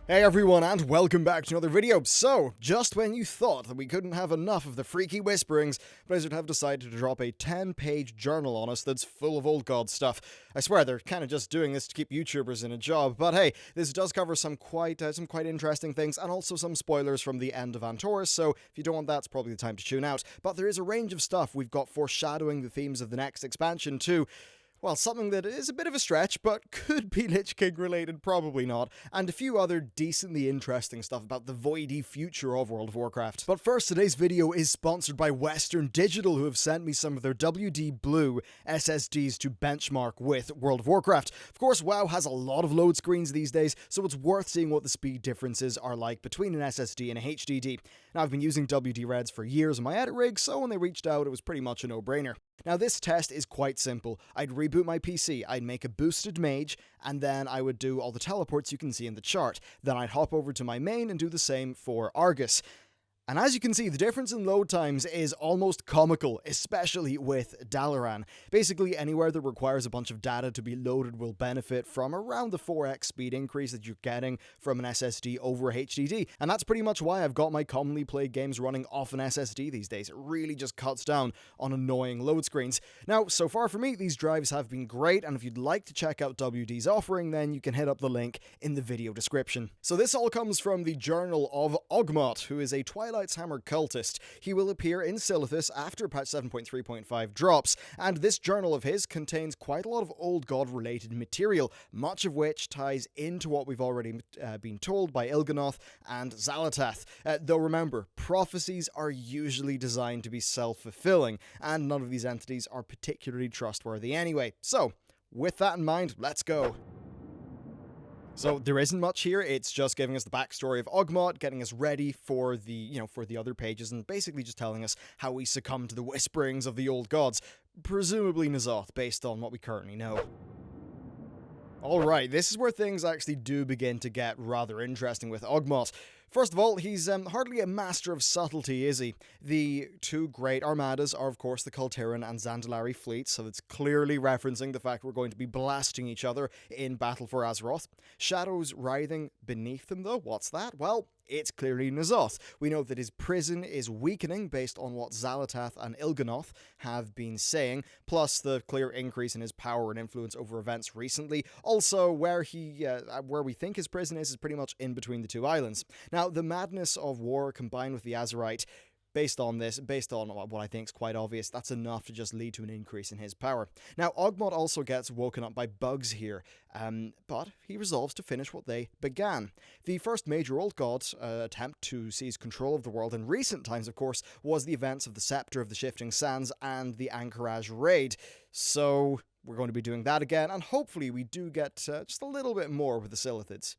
Hey everyone, and welcome back to another video. So, just when you thought that we couldn't have enough of the freaky whisperings, Blizzard have decided to drop a 10-page journal on us that's full of old god stuff. I swear they're kind of just doing this to keep YouTubers in a job, but hey, this does cover some quite interesting things, and also some spoilers from the end of Antorus, so if you don't want that, it's probably the time to tune out. But there is a range of stuff. We've got foreshadowing the themes of the next expansion too. Well, something that is a bit of a stretch, but could be Lich King related, probably not, and a few other decently interesting stuff about the voidy future of World of Warcraft. But first, today's video is sponsored by Western Digital, who have sent me some of their WD Blue SSDs to benchmark with World of Warcraft. Of course, WoW has a lot of load screens these days, so it's worth seeing what the speed differences are like between an SSD and a HDD. Now, I've been using WD Reds for years on my edit rig, so when they reached out, it was pretty much a no-brainer. Now, this test is quite simple. I'd reboot my PC, I'd make a boosted mage, and then I would do all the teleports you can see in the chart. Then I'd hop over to my main and do the same for Argus. And as you can see, the difference in load times is almost comical, especially with Dalaran. Basically, anywhere that requires a bunch of data to be loaded will benefit from around the 4x speed increase that you're getting from an SSD over HDD. And that's pretty much why I've got my commonly played games running off an SSD these days. It really just cuts down on annoying load screens. Now, so far for me, these drives have been great, and if you'd like to check out WD's offering, then you can hit up the link in the video description. So this all comes from the journal of Ogmot, who is a Twilight's Hammer cultist. He will appear in Silithus after patch 7.3.5 drops, and this journal of his contains quite a lot of old god related material, much of which ties into what we've already been told by Il'gynoth and Xal'atath. Though remember, prophecies are usually designed to be self-fulfilling, and none of these entities are particularly trustworthy anyway. So, with that in mind, let's go. So there isn't much here, it's just giving us the backstory of Ogmot, getting us ready for the, for the other pages, and basically just telling us how we succumb to the whisperings of the old gods, presumably N'Zoth, based on what we currently know. Alright, this is where things actually do begin to get rather interesting with Ogmot. First of all, he's hardly a master of subtlety, is he? The two great armadas are, of course, the Kultiran and Zandalari fleets, so it's clearly referencing the fact we're going to be blasting each other in battle for Azeroth. Shadows writhing beneath them, though. What's that? Well, it's clearly N'Zoth. We know that his prison is weakening based on what Xal'atath and Il'gynoth have been saying, plus the clear increase in his power and influence over events recently. Also, where we think his prison is pretty much in between the two islands. Now, the madness of war combined with the Azerite, based on what I think is quite obvious, that's enough to just lead to an increase in his power. Now, Ogmot also gets woken up by bugs here, but he resolves to finish what they began. The first major old god attempt to seize control of the world in recent times, of course, was the events of the Scepter of the Shifting Sands and the Anchorage raid. So we're going to be doing that again, and hopefully we do get just a little bit more with the Silithids.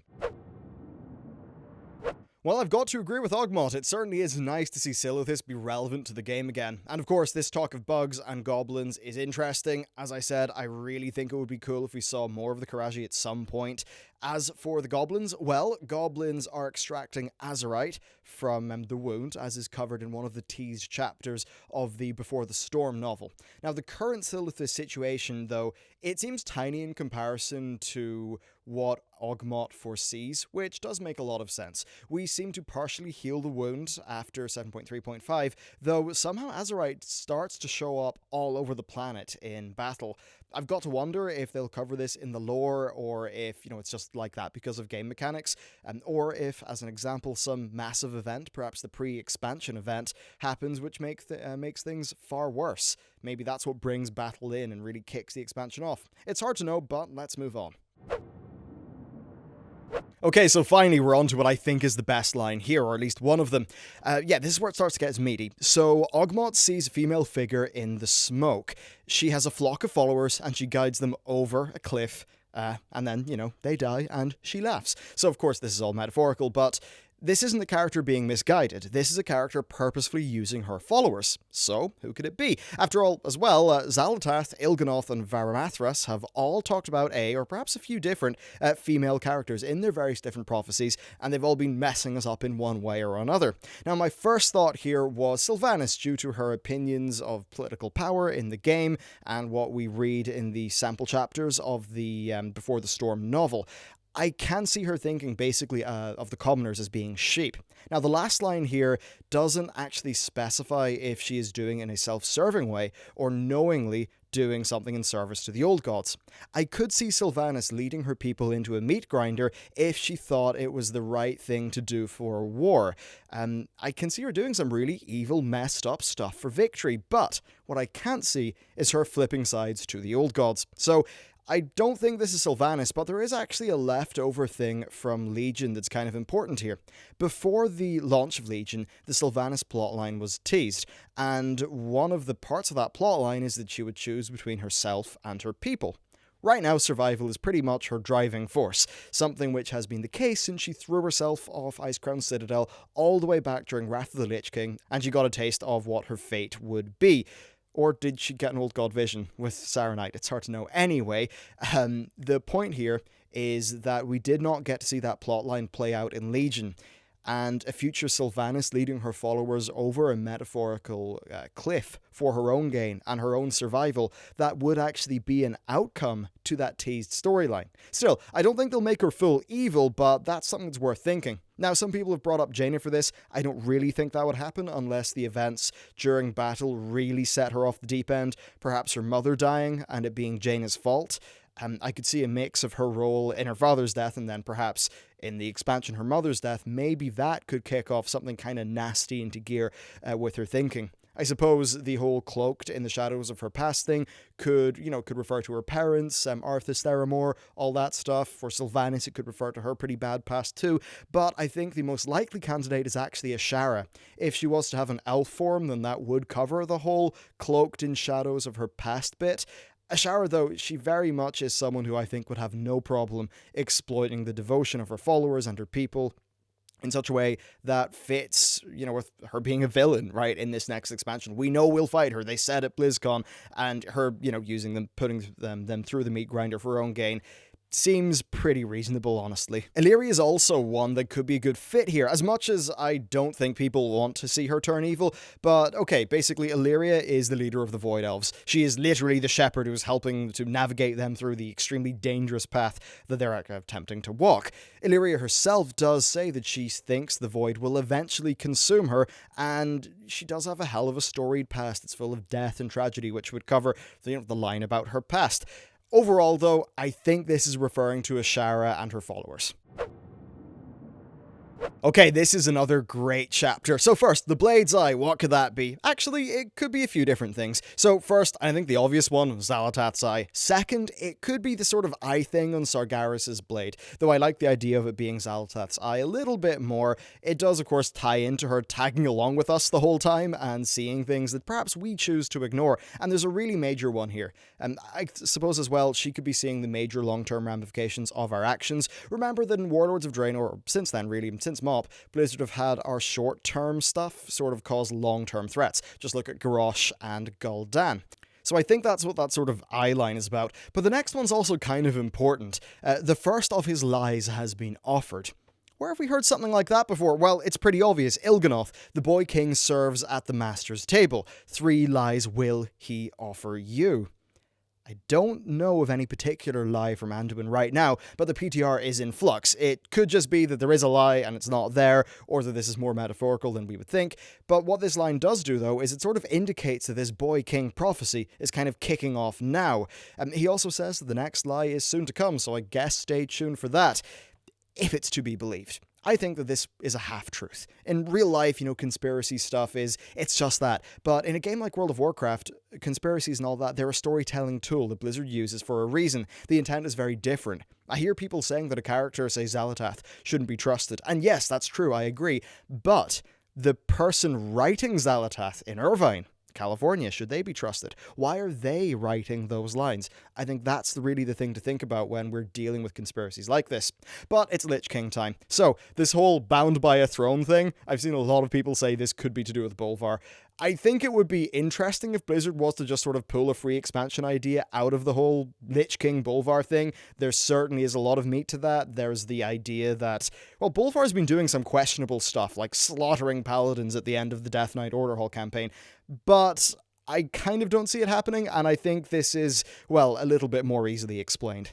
Well, I've got to agree with Ogmot. It certainly is nice to see Silithus be relevant to the game again. And of course, this talk of bugs and goblins is interesting. As I said, I really think it would be cool if we saw more of the Karaji at some point. As for the goblins, well, goblins are extracting Azerite from the wound, as is covered in one of the teased chapters of the Before the Storm novel. Now, the current Silithus situation, though, it seems tiny in comparison to what Ogmot foresees, which does make a lot of sense. We seem to partially heal the wound after 7.3.5, though somehow Azerite starts to show up all over the planet in battle. I've got to wonder if they'll cover this in the lore, or if, it's just like that because of game mechanics, or if, as an example, some massive event, perhaps the pre-expansion event, happens which makes things far worse. Maybe that's what brings battle in and really kicks the expansion off. It's hard to know, but let's move on. Okay, so finally we're on to what I think is the best line here, or at least one of them. Yeah, this is where it starts to get meaty. So, Ogmot sees a female figure in the smoke. She has a flock of followers, and she guides them over a cliff, and then, they die, and she laughs. So, of course, this is all metaphorical, but this isn't a character being misguided. This is a character purposefully using her followers. So, who could it be? After all, as well, Xal'atath, Il'gynoth, and Varamathras have all talked about or perhaps a few different female characters in their various different prophecies, and they've all been messing us up in one way or another. Now, my first thought here was Sylvanas, due to her opinions of political power in the game, and what we read in the sample chapters of the Before the Storm novel. I can see her thinking basically of the commoners as being sheep. Now, the last line here doesn't actually specify if she is doing it in a self-serving way or knowingly doing something in service to the old gods. I could see Sylvanas leading her people into a meat grinder if she thought it was the right thing to do for war. I can see her doing some really evil, messed up stuff for victory, but what I can't see is her flipping sides to the old gods. So I don't think this is Sylvanas, but there is actually a leftover thing from Legion that's kind of important here. Before the launch of Legion, the Sylvanas plotline was teased, and one of the parts of that plotline is that she would choose between herself and her people. Right now, survival is pretty much her driving force, something which has been the case since she threw herself off Icecrown Citadel all the way back during Wrath of the Lich King, and she got a taste of what her fate would be. Or did she get an old god vision with Saronite? It's hard to know. Anyway, the point here is that we did not get to see that plotline play out in Legion, and a future Sylvanas leading her followers over a metaphorical cliff for her own gain and her own survival, that would actually be an outcome to that teased storyline. Still, I don't think they'll make her full evil, but that's something that's worth thinking. Now, some people have brought up Jaina for this. I don't really think that would happen unless the events during battle really set her off the deep end, perhaps her mother dying and it being Jaina's fault. I could see a mix of her role in her father's death and then perhaps in the expansion her mother's death. Maybe that could kick off something kind of nasty into gear with her thinking. I suppose the whole cloaked in the shadows of her past thing could refer to her parents, Arthas Theramore, all that stuff. For Sylvanas, it could refer to her pretty bad past too. But I think the most likely candidate is actually Ashara. If she was to have an elf form, then that would cover the whole cloaked in shadows of her past bit. Ashara, though, she very much is someone who I think would have no problem exploiting the devotion of her followers and her people in such a way that fits, with her being a villain, right, in this next expansion. We know we'll fight her. They said at BlizzCon, and her, using them, putting them through the meat grinder for her own gain, seems pretty reasonable, honestly. Illyria is also one that could be a good fit here, as much as I don't think people want to see her turn evil. But okay, basically Illyria is the leader of the Void Elves. She is literally the shepherd who's helping to navigate them through the extremely dangerous path that they're attempting to walk. Illyria herself does say that she thinks the Void will eventually consume her, and she does have a hell of a storied past. It's full of death and tragedy, which would cover the line about her past. Overall, though, I think this is referring to Ashara and her followers. Okay, this is another great chapter. So first, the Blade's Eye, what could that be? Actually, it could be a few different things. So first, I think the obvious one, Xal'atath's Eye. Second, it could be the sort of eye thing on Sargeras' blade, though I like the idea of it being Xal'atath's Eye a little bit more. It does, of course, tie into her tagging along with us the whole time and seeing things that perhaps we choose to ignore, and there's a really major one here. And I suppose as well, she could be seeing the major long-term ramifications of our actions. Remember that in Warlords of Draenor, or since then really, since MoP, Blizzard have had our short-term stuff sort of cause long-term threats. Just look at Garrosh and Gul'dan. So I think that's what that sort of eye line is about. But the next one's also kind of important. The first of his lies has been offered. Where have we heard something like that before? Well, it's pretty obvious. Il'gynoth, the boy king, serves at the master's table. 3 lies will he offer you. I don't know of any particular lie from Anduin right now, but the PTR is in flux. It could just be that there is a lie and it's not there, or that this is more metaphorical than we would think. But what this line does do, though, is it sort of indicates that this Boy King prophecy is kind of kicking off now. He also says that the next lie is soon to come, so I guess stay tuned for that, if it's to be believed. I think that this is a half-truth. In real life, conspiracy stuff it's just that. But in a game like World of Warcraft, conspiracies and all that, they're a storytelling tool that Blizzard uses for a reason. The intent is very different. I hear people saying that a character, say Xal'atath, shouldn't be trusted. And yes, that's true, I agree. But the person writing Xal'atath in Irvine, California, should they be trusted? Why are they writing those lines? I think that's really the thing to think about when we're dealing with conspiracies like this. But it's Lich King time. So, this whole bound by a throne thing, I've seen a lot of people say this could be to do with Bolvar. I think it would be interesting if Blizzard was to just sort of pull a free expansion idea out of the whole Lich King Bolvar thing. There certainly is a lot of meat to that. There's the idea that, well, Bolvar's been doing some questionable stuff, like slaughtering paladins at the end of the Death Knight Order Hall campaign, but I kind of don't see it happening, and I think this is, well, a little bit more easily explained.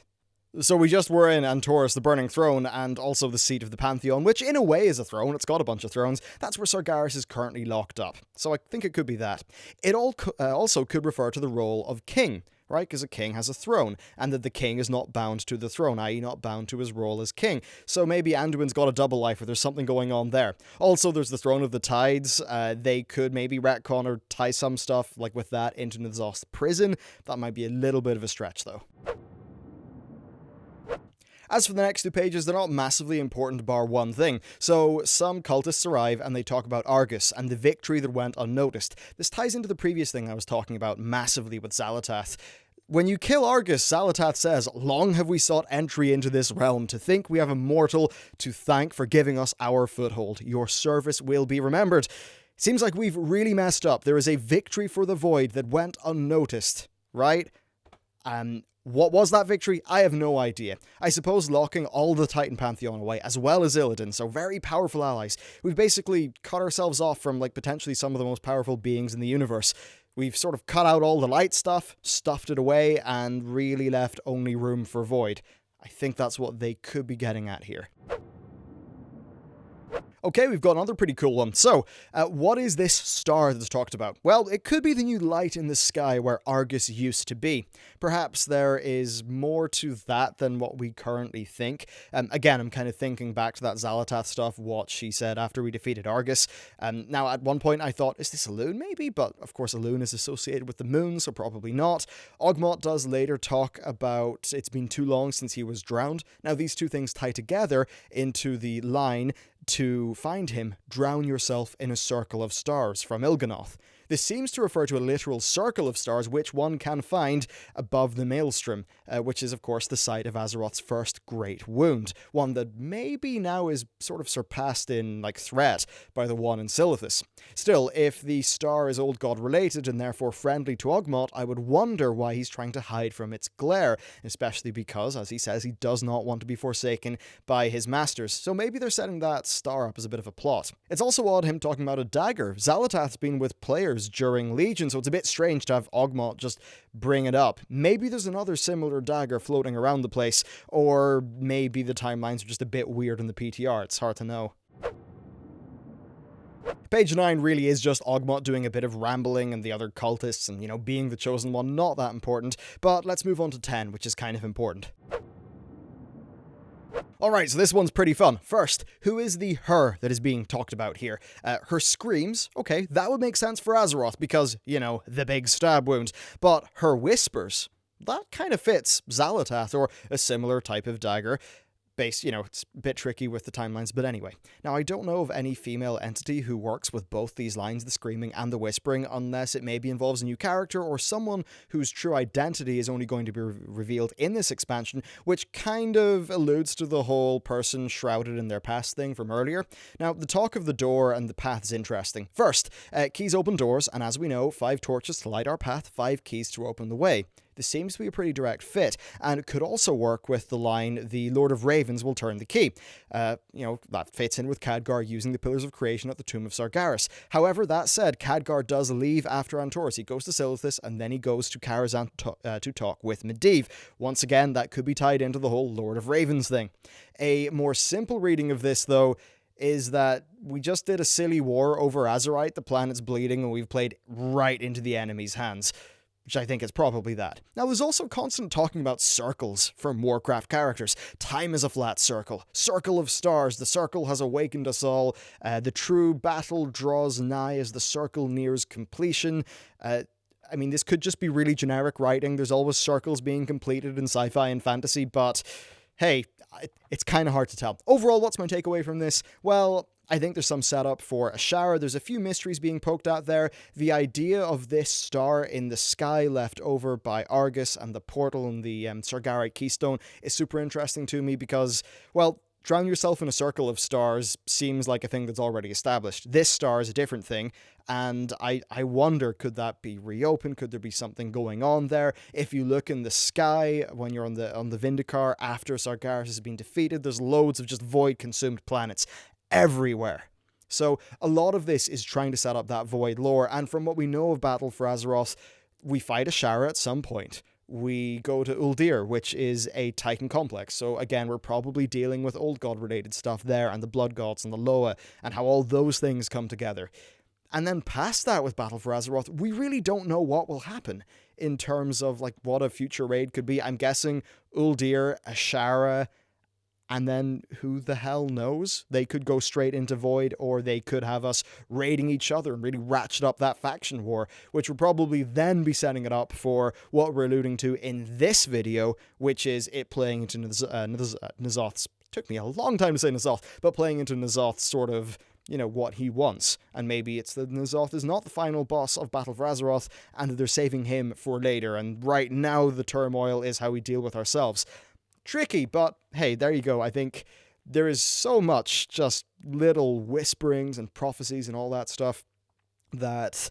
So we just were in Antorus, the Burning Throne, and also the seat of the Pantheon, which in a way is a throne. It's got a bunch of thrones. That's where Sargeras is currently locked up. So I think it could be that. It also could refer to the role of king, right? Because a king has a throne, and that the king is not bound to the throne, i.e. not bound to his role as king. So maybe Anduin's got a double life, or there's something going on there. Also, there's the Throne of the Tides. They could maybe retcon or tie some stuff, like with that, into N'Zoth's prison. That might be a little bit of a stretch, though. As for the next 2 pages, they're not massively important bar one thing. So, some cultists arrive and they talk about Argus and the victory that went unnoticed. This ties into the previous thing I was talking about massively with Xal'atath. When you kill Argus, Xal'atath says, "Long have we sought entry into this realm, to think we have a mortal to thank for giving us our foothold. Your service will be remembered." Seems like we've really messed up. There is a victory for the Void that went unnoticed, right? What was that victory? I have no idea. I suppose locking all the Titan Pantheon away, as well as Illidan, so very powerful allies. We've basically cut ourselves off from, like, potentially some of the most powerful beings in the universe. We've sort of cut out all the light stuff, stuffed it away, and really left only room for Void. I think that's what they could be getting at here. Okay, we've got another pretty cool one. So, what is this star that's talked about? Well, it could be the new light in the sky where Argus used to be. Perhaps there is more to that than what we currently think. Again, I'm kind of thinking back to that Xal'atath stuff, what she said after we defeated Argus. Now, at one point I thought, is this a loon maybe? But, of course, a loon is associated with the moon, so probably not. Ogmot does later talk about it's been too long since he was drowned. Now, these two things tie together into the line, "To find him, drown yourself in a circle of stars," from Il'gynoth. This seems to refer to a literal circle of stars which one can find above the Maelstrom, which is of course the site of Azeroth's first great wound, one that maybe now is sort of surpassed in, like, threat by the one in Silithus. Still, if the star is old god related and therefore friendly to Ogmot, I would wonder why he's trying to hide from its glare, especially because, as he says, he does not want to be forsaken by his masters, so maybe they're setting that star up as a bit of a plot. It's also odd him talking about a dagger. Xal'atath's been with players during Legion, so it's a bit strange to have Ogmot just bring it up. Maybe there's another similar dagger floating around the place, or maybe the timelines are just a bit weird in the PTR, it's hard to know. Page 9 really is just Ogmot doing a bit of rambling and the other cultists and, being the chosen one, not that important, but let's move on to 10, which is kind of important. Alright, so this one's pretty fun. First, who is the her that is being talked about here? Her screams, okay, that would make sense for Azeroth because, the big stab wound. But her whispers, that kind of fits Xal'atath or a similar type of dagger. It's a bit tricky with the timelines, but anyway. Now, I don't know of any female entity who works with both these lines, the screaming and the whispering, unless it maybe involves a new character or someone whose true identity is only going to be revealed in this expansion, which kind of alludes to the whole person shrouded in their past thing from earlier. Now, the talk of the door and the path is interesting. First, keys open doors, and as we know, 5 torches to light our path, 5 keys to open the way. This seems to be a pretty direct fit, and it could also work with the line, "The Lord of Ravens will turn the key." That fits in with Khadgar using the Pillars of Creation at the Tomb of Sargeras. However, that said, Khadgar does leave after Antorus. He goes to Silithus, and then he goes to Karazhan to talk with Medivh. Once again, that could be tied into the whole Lord of Ravens thing. A more simple reading of this, though, is that we just did a silly war over Azerite, the planet's bleeding, and we've played right into the enemy's hands. Which I think is probably that. Now, there's also constant talking about circles from Warcraft characters. Time is a flat circle. Circle of stars. The circle has awakened us all. The true battle draws nigh as the circle nears completion. This could just be really generic writing. There's always circles being completed in sci-fi and fantasy, but hey, it's kind of hard to tell. Overall, what's my takeaway from this? Well, I think there's some setup for Ashara. There's a few mysteries being poked out there. The idea of this star in the sky left over by Argus and the portal and the Sargarite keystone is super interesting to me because, well, drown yourself in a circle of stars seems like a thing that's already established. This star is a different thing, and I wonder, could that be reopened? Could there be something going on there? If you look in the sky when you're on the Vindicar after Sargeras has been defeated, there's loads of just void-consumed planets everywhere. So a lot of this is trying to set up that Void lore, and from what we know of Battle for Azeroth, we fight Ashara at some point. we go to Uldir, which is a Titan complex. So again, we're probably dealing with Old God related stuff there, and the Blood Gods and the Loa, and how all those things come together. And then past that with Battle for Azeroth, we really don't know what will happen in terms of like what a future raid could be. I'm guessing Uldir, Ashara, and then who the hell knows? They could go straight into Void, or they could have us raiding each other and really ratchet up that faction war, which would probably then be setting it up for what we're alluding to in this video, which is it playing into N'Zoth's... Took me a long time to say N'Zoth, but playing into N'Zoth's sort of, you know, what he wants. And maybe it's that N'Zoth is not the final boss of Battle for Azeroth, and that they're saving him for later, and right now the turmoil is how we deal with ourselves. Tricky, but hey, there you go. I think there is so much just little whisperings and prophecies and all that stuff that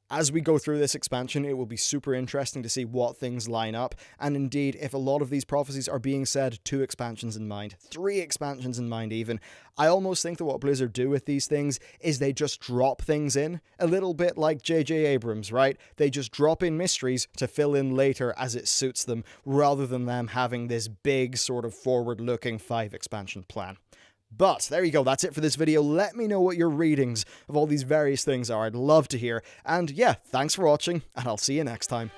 as we go through this expansion, it will be super interesting to see what things line up, and indeed, if a lot of these prophecies are being said 2 expansions in mind, 3 expansions in mind even, I almost think that what Blizzard do with these things is they just drop things in, a little bit like J.J. Abrams, right? They just drop in mysteries to fill in later as it suits them, rather than them having this big sort of forward-looking 5 expansion plan. But there you go, that's it for this video. Let me know what your readings of all these various things are. I'd love to hear. And yeah, thanks for watching, and I'll see you next time.